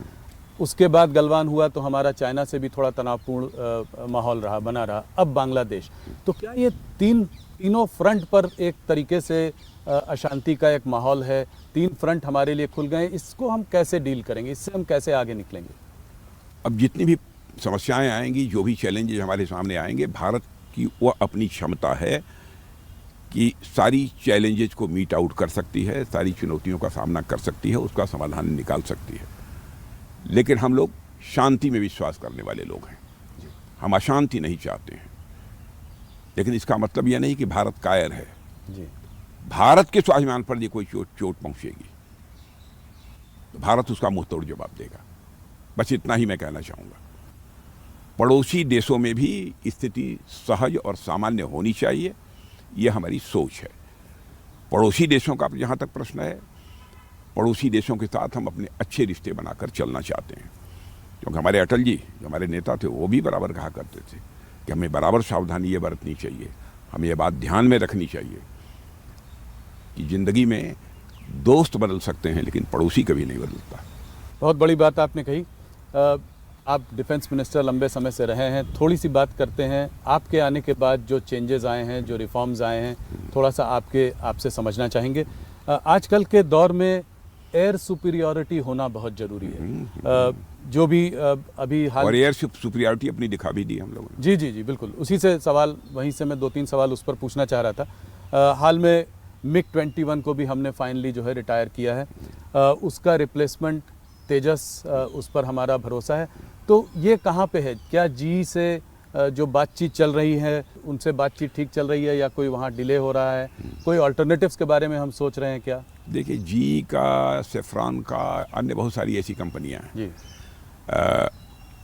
उसके बाद गलवान हुआ तो हमारा चाइना से भी थोड़ा तनावपूर्ण माहौल बना रहा, अब बांग्लादेश। तो क्या ये तीनों फ्रंट पर एक तरीके से अशांति का एक माहौल है? 3 फ्रंट हमारे लिए खुल गए, इसको हम कैसे डील करेंगे? इससे हम कैसे आगे निकलेंगे? अब जितनी भी समस्याएं आएंगी, जो भी चैलेंजेस हमारे सामने आएंगे, भारत की वो अपनी क्षमता है कि सारी चैलेंजेस को मीट आउट कर सकती है, सारी चुनौतियों का सामना कर सकती है, उसका समाधान निकाल सकती है। लेकिन हम लोग शांति में विश्वास करने वाले लोग हैं, हम अशांति नहीं चाहते हैं। लेकिन इसका मतलब यह नहीं कि भारत कायर है। जी। भारत के स्वाभिमान पर यदि कोई चोट पहुंचेगी तो भारत उसका मुंह तोड़ जवाब देगा। बस इतना ही मैं कहना चाहूँगा। पड़ोसी देशों में भी स्थिति सहज और सामान्य होनी चाहिए, यह हमारी सोच है। पड़ोसी देशों का जहाँ तक प्रश्न है, पड़ोसी देशों के साथ हम अपने अच्छे रिश्ते बनाकर चलना चाहते हैं, क्योंकि हमारे अटल जी जो हमारे नेता थे वो भी बराबर कहा करते थे कि हमें बराबर सावधानी ये बरतनी चाहिए, हमें ये बात ध्यान में रखनी चाहिए कि ज़िंदगी में दोस्त बदल सकते हैं लेकिन पड़ोसी कभी नहीं बदलता। बहुत बड़ी बात आपने कही। आप डिफेंस मिनिस्टर लंबे समय से रहे हैं, थोड़ी सी बात करते हैं आपके आने के बाद जो चेंजेस आए हैं, जो रिफॉर्म्स आए हैं, थोड़ा सा आपसे समझना चाहेंगे। आजकल के दौर में एयर सुपीरियॉरिटी होना बहुत ज़रूरी है। जो भी अभी हाल और एयर सुपीरियॉरिटी अपनी दिखा भी दी हम लोगों ने। जी जी जी बिल्कुल, उसी से सवाल, वहीं से मैं 2-3 सवाल उस पर पूछना चाह रहा था। हाल में MiG-21 को भी हमने फाइनली जो है रिटायर किया है। उसका रिप्लेसमेंट तेजस, उस पर हमारा भरोसा है। तो ये कहाँ पे है? क्या जी से जो बातचीत चल रही है उनसे बातचीत ठीक चल रही है या कोई वहाँ डिले हो रहा है? कोई अल्टरनेटिव्स के बारे में हम सोच रहे हैं क्या? देखिए, जी का, सेफ्रॉन का, अन्य बहुत सारी ऐसी कंपनियां हैं जी।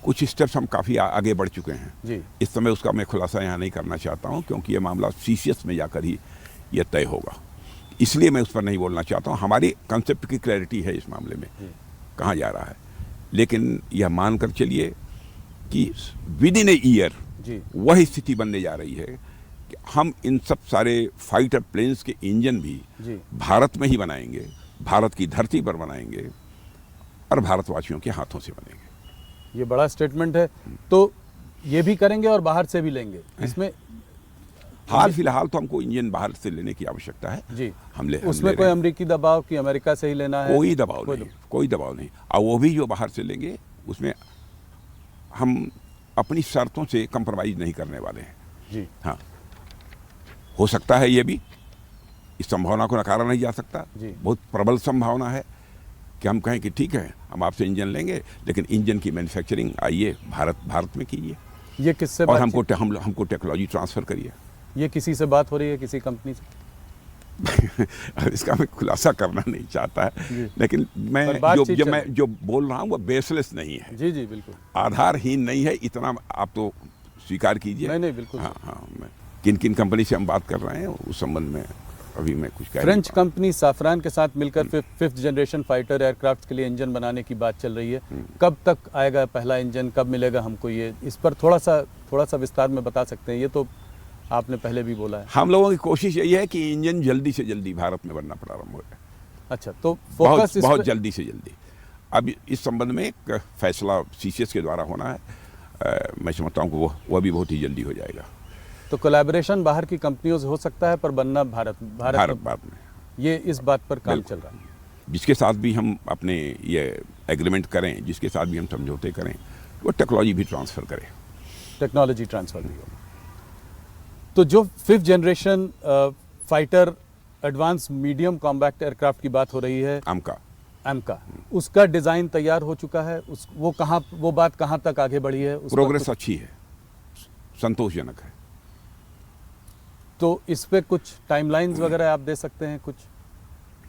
कुछ स्टेप्स हम काफ़ी आगे बढ़ चुके हैं जी। इस समय उसका मैं खुलासा यहाँ नहीं करना चाहता हूँ, क्योंकि ये मामला CCS में जाकर ही यह तय होगा, इसलिए मैं उस पर नहीं बोलना चाहता हूँ। हमारी कंसेप्ट की क्लैरिटी है इस मामले में कहाँ जा रहा है, लेकिन यह मानकर चलिए कि विद इन ए ईयर वही स्थिति बनने जा रही है कि हम इन सब सारे फाइटर प्लेन्स के इंजन भी भारत में ही बनाएंगे, भारत की धरती पर बनाएंगे और भारतवासियों के हाथों से बनेंगे। ये बड़ा स्टेटमेंट है। तो ये भी करेंगे और बाहर से भी लेंगे? इसमें हाल फिलहाल तो हमको इंजन बाहर से लेने की आवश्यकता है जी। हम उसमें कोई अमेरिकी दबाव कि अमेरिका से ही लेना है? कोई दबाव नहीं, कोई दबाव नहीं। और वो भी जो बाहर से लेंगे उसमें हम अपनी शर्तों से कंप्रोमाइज नहीं करने वाले हैं जी। हाँ, हो सकता है ये भी, इस संभावना को नकारा नहीं जा सकता। बहुत प्रबल संभावना है कि हम कहें कि ठीक है हम आपसे इंजन लेंगे, लेकिन इंजन की मैन्युफैक्चरिंग आइए भारत में कीजिए। ये किससे और हमको टेक्नोलॉजी ट्रांसफ़र करिए। ये किसी से बात हो रही है, किसी कंपनी से? इसका मैं खुलासा करना नहीं चाहता है, लेकिन मैं जो बोल रहा हूँ वो बेसलेस नहीं है। जी जी बिल्कुल, आधारहीन नहीं है, इतना आप तो स्वीकार कीजिए। नहीं बिल्कुल। हाँ, मैं किन किन कंपनी से हम बात कर रहे हैं उस संबंध में अभी मैं कुछ कह। फ्रेंच कंपनी साफरान के साथ मिलकर 5th जनरेशन फाइटर एयरक्राफ्ट के लिए इंजन बनाने की बात चल रही है। कब तक आएगा पहला इंजन, कब मिलेगा हमको? ये इस पर थोड़ा सा विस्तार में बता सकते हैं? ये तो आपने पहले भी बोला है। हम लोगों की कोशिश यही है कि इंजन जल्दी से जल्दी भारत में बनना प्रारंभ हो जाए। अच्छा, तो फोकस बहुत जल्दी से जल्दी। अब इस संबंध में एक फैसला CCS के द्वारा होना है। मैं समझता हूँ कि वह भी बहुत ही जल्दी हो जाएगा। तो कोलैबोरेशन बाहर की कंपनियों से हो सकता है, पर बनना भारत में। ये इस बात पर काम चल रहा है। जिसके साथ भी हम अपने ये एग्रीमेंट करें, जिसके साथ भी हम समझौते करें, वो टेक्नोलॉजी भी ट्रांसफ़र करें। टेक्नोलॉजी ट्रांसफ़र भी हो। तो जो 5th generation fighter advance medium combat aircraft की बात हो रही है, AMCA, उसका डिज़ाइन तैयार हो चुका है? वो बात कहाँ तक आगे बढ़ी है? प्रोग्रेस अच्छी है, संतोषजनक है। तो इस पे कुछ टाइमलाइंस वगैरह आप दे सकते हैं? कुछ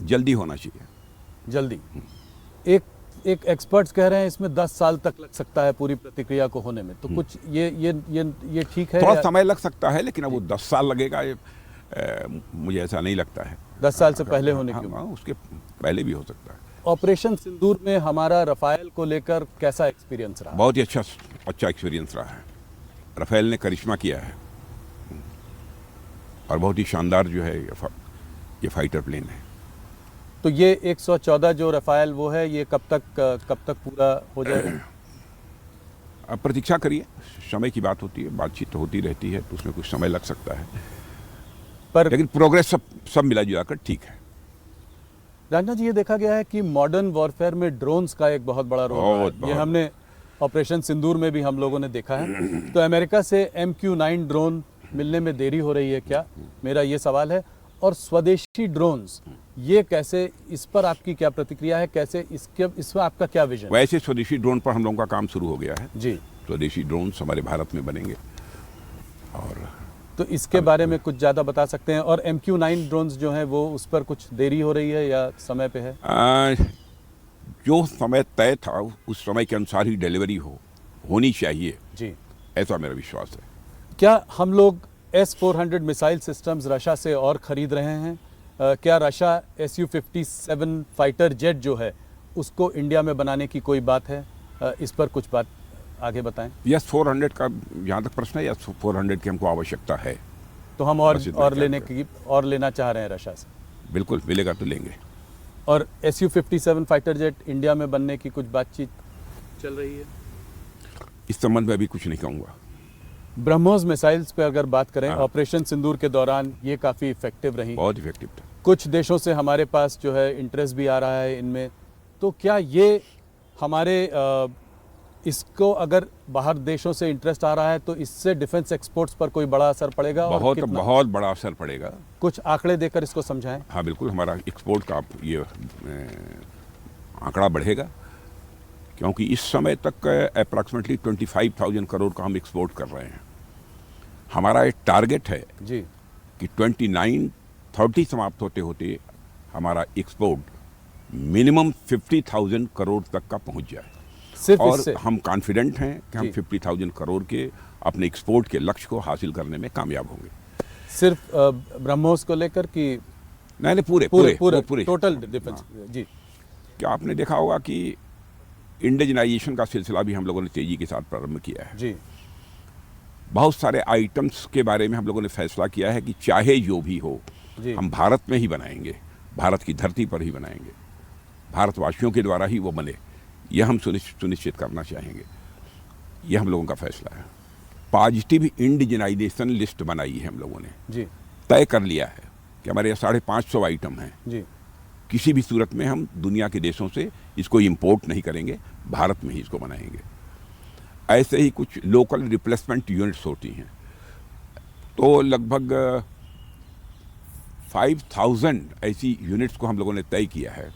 जल्दी होना चाहिए। जल्दी। एक एक्सपर्ट्स कह रहे हैं इसमें 10 साल तक लग सकता है पूरी प्रतिक्रिया को होने में। तो कुछ ये ठीक है? थोड़ा समय लग सकता है, लेकिन अब वो 10 साल लगेगा मुझे ऐसा नहीं लगता है। 10 साल से पहले होने की उसके पहले भी हो सकता है। ऑपरेशन सिंदूर में हमारा रफाल को लेकर कैसा एक्सपीरियंस रहा? बहुत ही अच्छा एक्सपीरियंस रहा है। रफाल ने करिश्मा किया है और बहुत ही शानदार जो है ये फाइटर प्लेन है। तो ये 114 जो रफाल वो है, ये कब तक पूरा हो जाएगा? अब प्रतीक्षा करिए, समय की बात होती है, बातचीत होती रहती है, तो उसमें कुछ समय लग सकता है, लेकिन प्रोग्रेस सब मिला जुला कर ठीक है। राजनाथ जी, ये देखा गया है कि मॉडर्न वॉरफेयर में ड्रोन्स का एक बहुत बड़ा रोल है। ये हमने ऑपरेशन सिंदूर में भी हम लोगों ने देखा है। तो अमेरिका से MQ-9 ड्रोन मिलने में देरी हो रही है क्या, मेरा ये सवाल है। और स्वदेशी ड्रोन्स, ये कैसे, इस पर आपकी क्या प्रतिक्रिया है, कैसे इसमें आपका क्या विजन? वैसे स्वदेशी ड्रोन पर हम लोगों का काम शुरू हो गया है जी। स्वदेशी ड्रोन्स हमारे भारत में बनेंगे। और तो इसके बारे में कुछ ज़्यादा बता सकते हैं? और MQ-9 ड्रोन्स जो हैं वो उस पर कुछ देरी हो रही है या समय पे है? जो समय तय था उस समय के अनुसार ही डिलीवरी होनी चाहिए जी, ऐसा मेरा विश्वास है। क्या हम लोग S-400 मिसाइल सिस्टम्स रशिया से और ख़रीद रहे हैं? क्या रशिया Su-57 फाइटर जेट जो है उसको इंडिया में बनाने की कोई बात है? इस पर कुछ बात आगे बताएं। S-400 का जहाँ तक प्रश्न है, S-400 की हमको आवश्यकता है। तो हम और लेना चाह रहे हैं रशिया से? बिल्कुल, मिलेगा तो लेंगे। और Su-57 फाइटर जेट इंडिया में बनने की कुछ बातचीत चल रही है? इस संबंध में अभी कुछ नहीं कहूँगा। ब्रह्मोस मिसाइल्स पे अगर बात करें, ऑपरेशन सिंदूर के दौरान ये काफ़ी इफेक्टिव रही, बहुत इफेक्टिव था। कुछ देशों से हमारे पास जो है इंटरेस्ट भी आ रहा है इनमें, तो क्या ये हमारे इसको अगर बाहर देशों से इंटरेस्ट आ रहा है तो इससे डिफेंस एक्सपोर्ट्स पर कोई बड़ा असर पड़ेगा? बहुत बड़ा असर पड़ेगा। कुछ आंकड़े देकर इसको समझाएं। हाँ बिल्कुल, हमारा एक्सपोर्ट का ये आंकड़ा बढ़ेगा, क्योंकि इस समय तक अप्रॉक्सीमेटली 25,000 करोड़ का हम एक्सपोर्ट कर रहे हैं। हमारा एक टारगेट है जी कि 29-30 समाप्त होते होते हमारा एक्सपोर्ट मिनिमम 50,000 करोड़ तक का पहुंच जाए। सिर्फ और इससे हम कॉन्फिडेंट हैं कि हम 50,000 करोड़ के अपने एक्सपोर्ट के लक्ष्य को हासिल करने में कामयाब होंगे। सिर्फ ब्रह्मोस को लेकर कि नहीं, पूरे टोटल डिफेंस? जी। क्या आपने देखा होगा कि इंडिजनाइजेशन का सिलसिला भी हम लोगों ने तेजी के साथ प्रारंभ किया है। जी। बहुत सारे आइटम्स के बारे में हम लोगों ने फैसला किया है कि चाहे जो भी हो हम भारत में ही बनाएंगे, भारत की धरती पर ही बनाएंगे, भारतवासियों के द्वारा ही वो बने, यह हम सुनिश्चित करना चाहेंगे। यह हम लोगों का फैसला है। पॉजिटिव इंडिजनाइजेशन लिस्ट बनाई है हम लोगों ने जी, तय कर लिया है कि हमारे यहाँ 550 आइटम हैं जी। किसी भी सूरत में हम दुनिया के देशों से इसको इंपोर्ट नहीं करेंगे, भारत में ही इसको बनाएंगे। ऐसे ही कुछ लोकल रिप्लेसमेंट यूनिट्स होती हैं, तो लगभग 5,000 ऐसी यूनिट्स को हम लोगों ने तय किया है।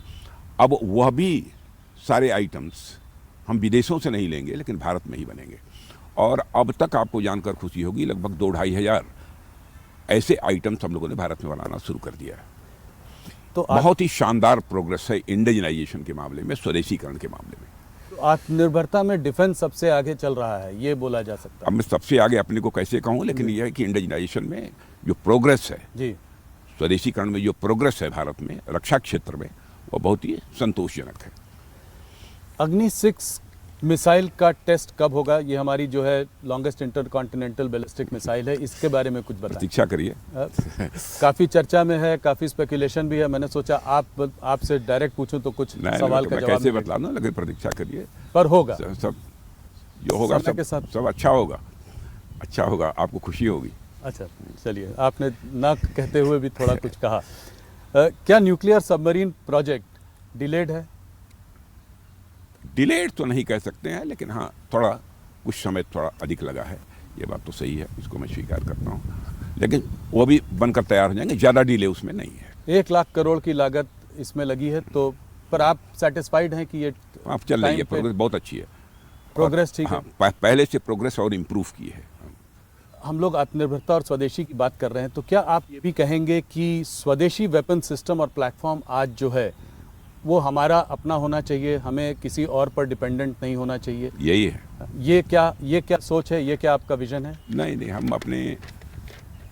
अब वह भी सारे आइटम्स हम विदेशों से नहीं लेंगे, लेकिन भारत में ही बनेंगे। और अब तक आपको जानकर खुशी होगी, लगभग 2-2.5 हजार ऐसे आइटम्स हम लोगों ने भारत में बनाना शुरू कर दिया है। तो बहुत ही शानदार प्रोग्रेस है इंडिजनाइजेशन के मामले में, स्वदेशीकरण के मामले में। तो आत्मनिर्भरता में डिफेंस सबसे आगे चल रहा है, ये बोला जा सकता है। अब मैं सबसे आगे अपने को कैसे कहूँ, लेकिन यह है कि इंडिजनाइजेशन में जो प्रोग्रेस है जी, स्वदेशीकरण में जो प्रोग्रेस है भारत में रक्षा क्षेत्र में, वो बहुत ही संतोषजनक है। अग्नि 6 मिसाइल का टेस्ट कब होगा? ये हमारी जो है लॉन्गेस्ट इंटरकॉन्टिनेंटल बैलिस्टिक मिसाइल है, इसके बारे में कुछ बताएं। प्रतीक्षा करिए। काफ़ी चर्चा में है, काफ़ी स्पेकुलेशन भी है। मैंने सोचा आपसे डायरेक्ट पूछूं तो कुछ सवाल का जवाब कैसे बतला दूं, लेकिन प्रतीक्षा करिए। पर होगा सब जो होगा सब अच्छा होगा, अच्छा होगा, आपको खुशी होगी। अच्छा चलिए, आपने ना कहते हुए भी थोड़ा कुछ कहा। क्या न्यूक्लियर सबमरीन प्रोजेक्ट डिलेड है? डिलेड तो नहीं कह सकते हैं, लेकिन हाँ थोड़ा कुछ समय थोड़ा अधिक लगा है, ये बात तो सही है, इसको मैं स्वीकार करता हूँ। लेकिन वो भी बनकर तैयार हो जाएंगे, ज़्यादा डिले उसमें नहीं है। 1 लाख करोड़ की लागत इसमें लगी है, तो पर आप सेटिस्फाइड हैं कि ये आप चल रही है, प्रोग्रेस बहुत अच्छी है, प्रोग्रेस ठीक है? पहले से प्रोग्रेस और इम्प्रूव की है। हम लोग आत्मनिर्भरता और स्वदेशी की बात कर रहे हैं, तो क्या आप ये भी कहेंगे कि स्वदेशी वेपन सिस्टम और प्लेटफॉर्म आज जो है वो हमारा अपना होना चाहिए, हमें किसी और पर डिपेंडेंट नहीं होना चाहिए? यही है। ये क्या सोच है, ये क्या आपका विजन है? नहीं, हम अपने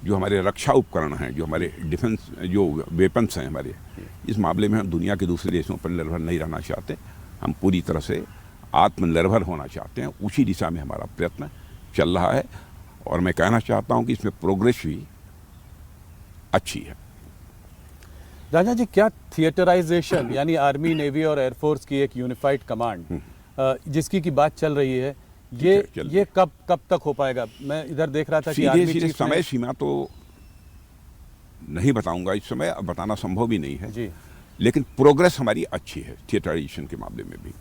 जो हमारे रक्षा उपकरण हैं, जो हमारे डिफेंस जो वेपन्स हैं हमारे, इस मामले में हम दुनिया के दूसरे देशों पर निर्भर नहीं रहना चाहते। हम पूरी तरह से आत्मनिर्भर होना चाहते हैं। उसी दिशा में हमारा प्रयत्न चल रहा है, और मैं कहना चाहता हूं कि इसमें प्रोग्रेस भी अच्छी है। राजा जी, क्या थिएटराइजेशन यानी आर्मी, नेवी और एयरफोर्स की एक यूनिफाइड कमांड जिसकी की बात चल रही है, ये कब तक हो पाएगा? मैं इधर देख रहा था कि सीधे समय सीमा तो नहीं बताऊंगा इस समय, अब बताना संभव भी नहीं है जी। लेकिन प्रोग्रेस हमारी अच्छी है, थिएटराइजेशन के मामले में भी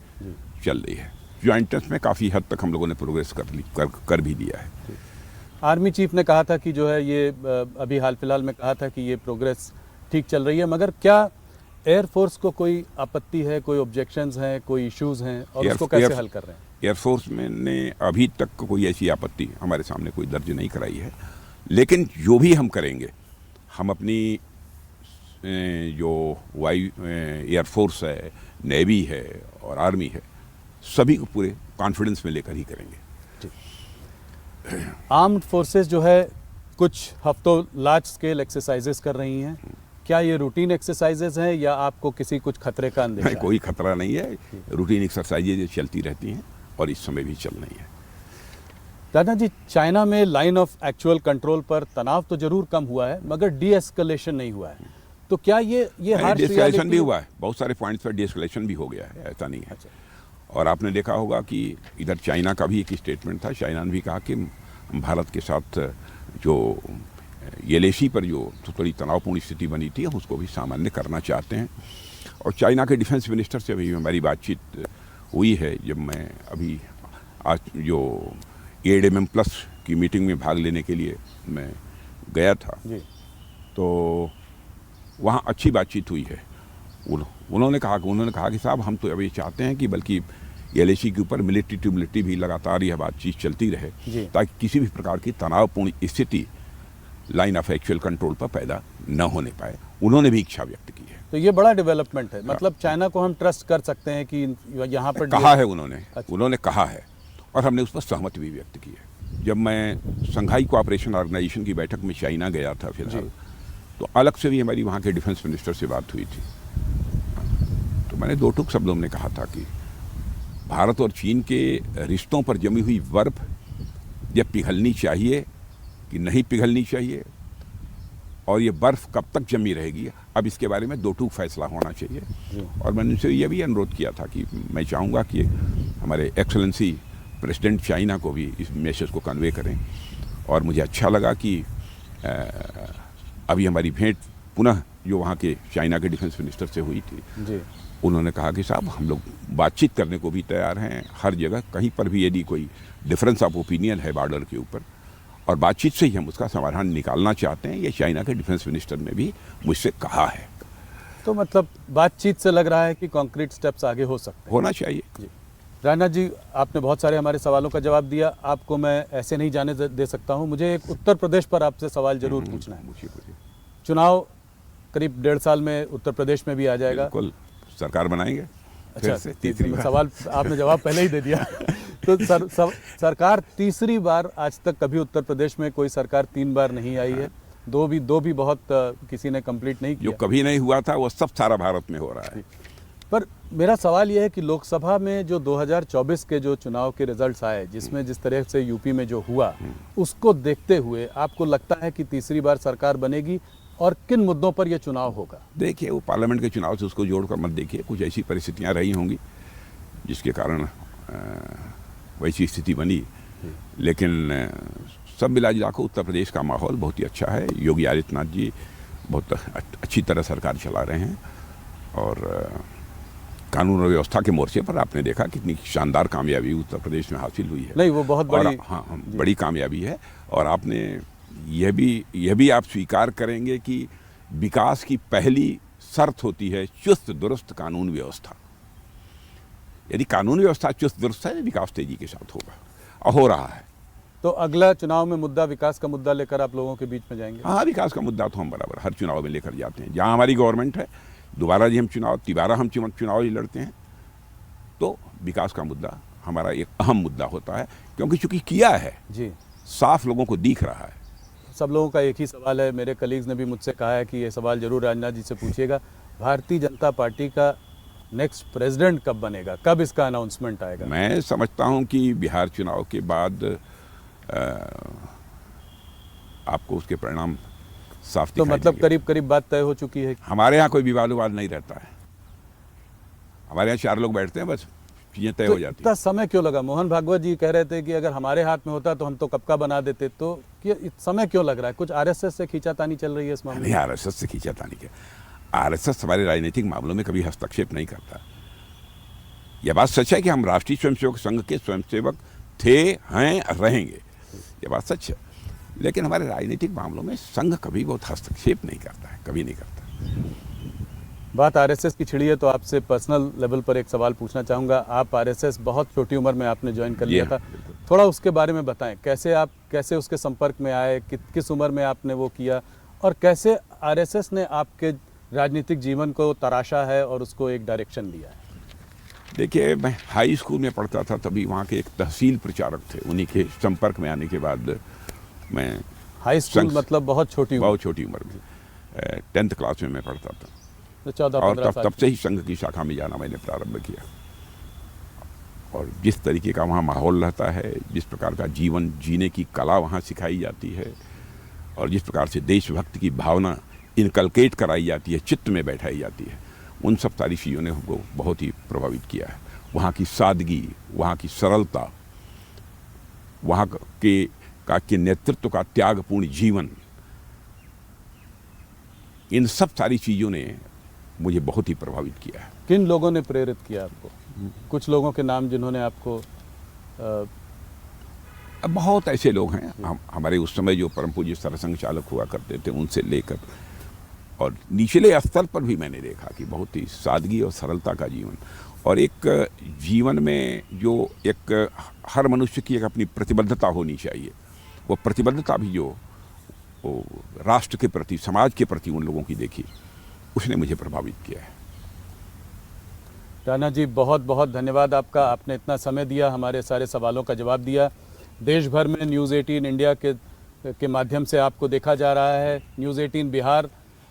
चल रही है। ज्वाइंटेंस में काफ़ी हद तक हम लोगों ने प्रोग्रेस कर भी दिया है। आर्मी चीफ ने कहा था कि जो है ये अभी हाल फिलहाल में कहा था कि ये प्रोग्रेस ठीक चल रही है, मगर क्या एयरफोर्स को कोई आपत्ति है, कोई ऑब्जेक्शंस हैं, कोई इश्यूज हैं और उसको कैसे हल कर रहे हैं? एयरफोर्स में ने अभी तक कोई ऐसी आपत्ति हमारे सामने कोई दर्ज नहीं कराई है, लेकिन जो भी हम करेंगे हम अपनी जो एयरफोर्स है, नेवी है और आर्मी है, सभी को पूरे कॉन्फिडेंस में लेकर ही करेंगे। आर्म्ड फोर्सेस जो है कुछ हफ्तों लार्ज स्केल एक्सरसाइजेस कर रही हैं, क्या ये रूटीन एक्सरसाइजेस हैं या आपको किसी कुछ खतरे का अंदेशा है? कोई खतरा नहीं है, रूटीन एक्सरसाइजेज चलती रहती हैं और इस समय भी चल रही है। राजनाथ जी, चाइना में लाइन ऑफ एक्चुअल कंट्रोल पर तनाव तो जरूर कम हुआ है मगर डी एस्केलेशन नहीं हुआ है, तो क्या ये हार्श डिएस्केलेशन भी हुआ है, बहुत सारे पॉइंट्स पर डिएस्केलेशन भी हो गया है, ऐसा नहीं है। अच्छा। और आपने देखा होगा कि इधर चाइना का भी एक स्टेटमेंट था, चाइना ने भी कहा कि भारत के साथ जो एलएसी पर जो थोड़ी तनावपूर्ण स्थिति बनी थी हम उसको भी सामान्य करना चाहते हैं। और चाइना के डिफेंस मिनिस्टर से भी हमारी बातचीत हुई है। जब मैं अभी आज जो ADMM प्लस की मीटिंग में भाग लेने के लिए मैं गया था जी। तो वहाँ अच्छी बातचीत हुई है। उन्होंने कहा कि साहब हम तो अब ये चाहते हैं कि बल्कि एलएसी के ऊपर मिलिट्री टू मिलिट्री भी लगातार यह बातचीत चलती रहे ताकि किसी भी प्रकार की तनावपूर्ण स्थिति लाइन ऑफ एक्चुअल कंट्रोल पर पैदा न होने पाए। उन्होंने भी इच्छा व्यक्त की है। तो ये बड़ा डेवलपमेंट है, मतलब चाइना को हम ट्रस्ट कर सकते हैं कि यहाँ पर कहा है उन्होंने। अच्छा। उन्होंने कहा है और हमने उस पर सहमति भी व्यक्त की है। जब मैं शंघाई कोऑपरेशन ऑर्गेनाइजेशन की बैठक में चाइना गया था फिलहाल, तो अलग से भी हमारी वहाँ के डिफेंस मिनिस्टर से बात हुई थी। तो मैंने दो टूक शब्दों में कहा था कि भारत और चीन के रिश्तों पर जमी हुई बर्फ ये पिघलनी चाहिए कि नहीं पिघलनी चाहिए, और ये बर्फ कब तक जमी रहेगी, अब इसके बारे में दो टूक फैसला होना चाहिए। और मैंने उनसे ये भी अनुरोध किया था कि मैं चाहूँगा कि हमारे एक्सेलेंसी प्रेसिडेंट चाइना को भी इस मैसेज को कन्वे करें। और मुझे अच्छा लगा कि अभी हमारी भेंट पुनः जो वहाँ के चाइना के डिफेंस मिनिस्टर से हुई थी जी। उन्होंने कहा कि साहब हम लोग बातचीत करने को भी तैयार हैं हर जगह, कहीं पर भी यदि कोई डिफरेंस ऑफ ओपिनियन है बॉर्डर के ऊपर, और बातचीत से ही हम उसका समाधान निकालना चाहते हैं। ये चाइना के डिफेंस मिनिस्टर ने भी मुझसे कहा है। तो मतलब बातचीत से लग रहा है कि कॉन्क्रीट स्टेप्स आगे हो सकते हैं। होना चाहिए। जी। राजनाथ जी, आपने बहुत सारे हमारे सवालों का जवाब दिया, आपको मैं ऐसे नहीं जाने दे सकता हूँ। मुझे एक उत्तर प्रदेश पर आपसे सवाल जरूर पूछना है। चुनाव करीब 1.5 साल में उत्तर प्रदेश में भी आ जाएगा। बिल्कुल, सरकार बनाएंगे। अच्छा, से तीसरी बार। सवाल आपने जवाब पहले ही दे दिया। तो सरकार तीसरी बार, आज तक कभी उत्तर प्रदेश में कोई सरकार 3 बार नहीं आई है। दो भी बहुत किसी ने कंप्लीट नहीं किया। जो कभी नहीं हुआ था वो सब सारा भारत में हो रहा है। पर मेरा सवाल यह है कि लोकसभा में जो 2024 के जो चुनाव के रिजल्ट्स आए, जिसमें जिस तरह से यूपी में जो हुआ, उसको देखते हुए आपको लगता है कि तीसरी बार सरकार बनेगी और किन मुद्दों पर यह चुनाव होगा? देखिए, वो पार्लियामेंट के चुनाव से उसको जोड़कर मत देखिए। कुछ ऐसी परिस्थितियां रही होंगी जिसके कारण वैसी स्थिति बनी, लेकिन सब मिला जुला कर उत्तर प्रदेश का माहौल बहुत ही अच्छा है। योगी आदित्यनाथ जी बहुत अच्छी तरह सरकार चला रहे हैं और कानून और व्यवस्था के मोर्चे पर आपने देखा कितनी शानदार कामयाबी उत्तर प्रदेश में हासिल हुई है। नहीं, वो बहुत बड़ी, हाँ, बड़ी कामयाबी है। और आपने यह भी आप स्वीकार करेंगे कि विकास की पहली शर्त होती है चुस्त दुरुस्त कानून व्यवस्था। यदि कानून व्यवस्था चुस्त दुरुस्त है, विकास तेजी के साथ होगा और हो रहा है। तो अगला चुनाव में मुद्दा, विकास का मुद्दा लेकर आप लोगों के बीच में जाएंगे? हाँ, विकास का मुद्दा तो हम बराबर हर चुनाव में लेकर जाते हैं। जहाँ हमारी गवर्नमेंट है, दोबारा जी हम तिबारा हम चुनाव ही लड़ते हैं, तो विकास का मुद्दा हमारा एक अहम मुद्दा होता है, क्योंकि चूंकि किया है जी, साफ लोगों को दिख रहा है। सब लोगों का एक ही सवाल है। मेरे कलीग्स ने भी मुझसे कहा है कि ये सवाल जरूर राजनाथ जी से पूछिएगा, भारतीय जनता पार्टी का नेक्स्ट प्रेसिडेंट कब बनेगा, कब इसका अनाउंसमेंट आएगा? मैं समझता हूं कि बिहार चुनाव के बाद आपको उसके परिणाम साफ तो दिखाई मतलब देंगे। करीब बात तय हो चुकी है? हमारे यहाँ कोई विवाद नहीं रहता है। हमारे यहाँ 4 लोग बैठते हैं, बस चीजें तय तो हो जाती इतना हैं। समय क्यों लगा? मोहन भागवत जी कह रहे थे कि अगर हमारे हाथ में होता तो हम तो कब का बना देते। तो समय क्यों लग रहा है? कुछ आरएसएस से खींचातानी चल रही है इस मामले में? नहीं, आरएसएस से खींचातानी क्या। आरएसएस हमारे राजनीतिक मामलों में कभी हस्तक्षेप नहीं करता। यह बात सच है कि हम राष्ट्रीय स्वयंसेवक संघ के स्वयंसेवक थे, हैं, रहेंगे। ये बात सच है। लेकिन हमारे राजनीतिक मामलों में संघ कभी बहुत हस्तक्षेप नहीं करता है, कभी नहीं करता। बात आरएसएस की छिड़ी है तो आपसे पर्सनल लेवल पर एक सवाल पूछना चाहूँगा। आप आरएसएस बहुत छोटी उम्र में आपने ज्वाइन कर लिया जी था, हाँ, बिल्कुल। थोड़ा उसके बारे में बताएं। कैसे उसके संपर्क में आए, किस उम्र में आपने वो किया, और कैसे आरएसएस ने आपके राजनीतिक जीवन को तराशा है और उसको एक डायरेक्शन दिया है? देखिए, मैं हाई स्कूल में पढ़ता था, तभी वहाँ के एक तहसील प्रचारक थे, उन्हीं के संपर्क में आने के बाद मैं हाई स्कूल संघ- मतलब बहुत छोटी उम्र, बहुत छोटी उम्र में 10th क्लास में मैं पढ़ता था, तो 14-15 और साल तब से ही संघ की शाखा में जाना मैंने प्रारंभ किया। और जिस तरीके का वहाँ माहौल रहता है, जिस प्रकार का जीवन जीने की कला वहाँ सिखाई जाती है, और जिस प्रकार से देशभक्ति की भावना इनकलकेट कराई जाती है, चित्त में बैठाई जाती है, उन सब सारी चीज़ों ने हमको बहुत ही प्रभावित किया है। वहाँ की सादगी, वहाँ की सरलता, वहाँ के नेतृत्व का त्यागपूर्ण जीवन, इन सब सारी चीज़ों ने मुझे बहुत ही प्रभावित किया है। किन लोगों ने प्रेरित किया आपको? कुछ लोगों के नाम जिन्होंने आपको बहुत ऐसे लोग हैं, हमारे उस समय जो परम पूज्य सरसंघ चालक हुआ करते थे, उनसे लेकर और निचले स्तर पर भी मैंने देखा कि बहुत ही सादगी और सरलता का जीवन, और एक जीवन में जो एक हर मनुष्य की एक अपनी प्रतिबद्धता होनी चाहिए, वो प्रतिबद्धता भी जो वो राष्ट्र के प्रति, समाज के प्रति उन लोगों की देखी, उसने मुझे प्रभावित किया है। राणा जी, बहुत बहुत धन्यवाद आपका। आपने इतना समय दिया, हमारे सारे सवालों का जवाब दिया। देश भर में न्यूज़ 18 इंडिया के माध्यम से आपको देखा जा रहा है। न्यूज़ 18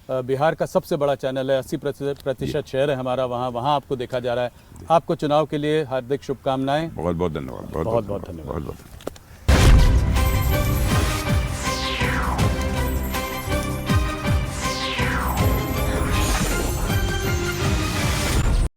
बिहार का सबसे बड़ा चैनल है, 80% शेयर है हमारा वहाँ आपको देखा जा रहा है। आपको चुनाव के लिए हार्दिक शुभकामनाएं। बहुत बहुत धन्यवाद। बहुत बहुत धन्यवाद। बहुत बहुत